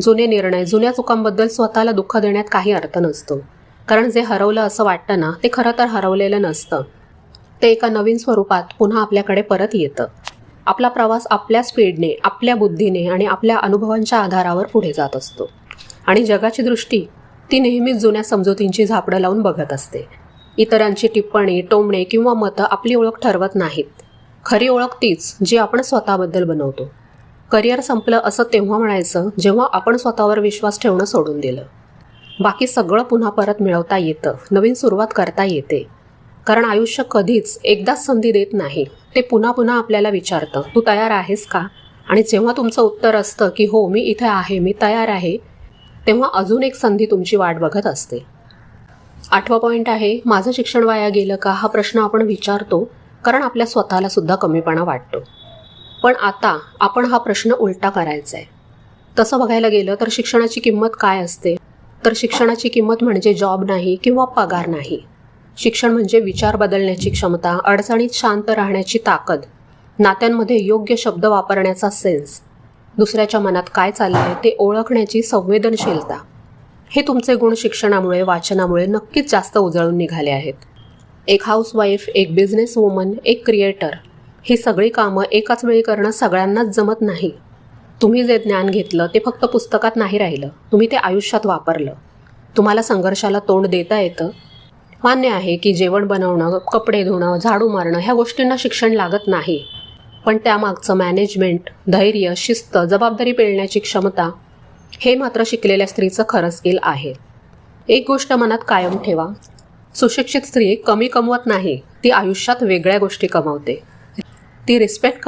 जुने निर्णय, जुन्या चुकांबद्दल स्वतःला दुःख देण्यात काही अर्थ नसतो. कारण जे हरवलं असं वाटतं ना, ते खरं तर हरवलेलं नसतं. ते एका नवीन स्वरूपात पुन्हा आपल्याकडे परत येतं. आपला प्रवास आपल्या स्पीडने, आपल्या बुद्धीने आणि आपल्या अनुभवांच्या आधारावर पुढे जात असतो. आणि जगाची दृष्टी ती नेहमीच जुन्या समजुतींची झापडं लावून बघत असते. इतरांची टिप्पणी, टोमणे किंवा मतं आपली ओळख ठरवत नाहीत. खरी ओळख तीच जी आपण स्वतःबद्दल बनवतो. करिअर संपलं असं तेव्हा म्हणायचं जेव्हा आपण स्वतःवर विश्वास ठेवणं सोडून दिलं. बाकी सगळं पुन्हा परत मिळवता येतं, नवीन सुरुवात करता येते. कारण आयुष्य कधीच एकदाच संधी देत नाही. ते पुन्हा पुन्हा आपल्याला विचारतं, तू तयार आहेस का? आणि जेव्हा तुमचं उत्तर असतं की हो, मी इथे आहे, मी तयार आहे, तेव्हा अजून एक संधी तुमची वाट बघत असते. 8वा पॉईंट आहे, माझं शिक्षण वाया गेलं का? हा प्रश्न आपण विचारतो कारण आपल्या स्वतःला सुद्धा कमीपणा वाटतो. पण आता आपण हा प्रश्न उलटा करायचा आहे. तसं बघायला गेलं तर शिक्षणाची किंमत काय असते? तर शिक्षणाची किंमत म्हणजे जॉब नाही किंवा पगार नाही. शिक्षण म्हणजे विचार बदलण्याची क्षमता, अडचणीत शांत राहण्याची ताकद, नात्यांमध्ये योग्य शब्द वापरण्याचा सेन्स, दुसऱ्याच्या मनात काय चाललंय ते ओळखण्याची संवेदनशीलता. हे तुमचे गुण शिक्षणामुळे, वाचनामुळे नक्कीच जास्त उजळून निघाले आहेत. एक हाऊसवाईफ, एक बिझनेस वुमन, एक क्रिएटर, ही सगळी कामं एकाच वेळी करणं सगळ्यांनाच जमत नाही. तुम्ही जे ज्ञान घेतलं ते फक्त पुस्तकात नाही राहिलं, तुम्ही ते आयुष्यात वापरलं. तुम्हाला संघर्षाला तोंड देता येतं. मान्य आहे की जेवण बनवणं, कपडे धुणं, झाडू मारणं ह्या गोष्टींना शिक्षण लागत नाही. पण त्यामागचं मॅनेजमेंट, धैर्य, शिस्त, जबाबदारी पेलण्याची क्षमता, हे मात्र शिकलेल्या स्त्रीचं खरं स्किल आहे. एक गोष्ट मनात कायम ठेवा, सुशिक्षित स्त्री कमी कमवत नाही, ती आयुष्यात वेगळ्या गोष्टी कमवते. ती रिस्पेक्ट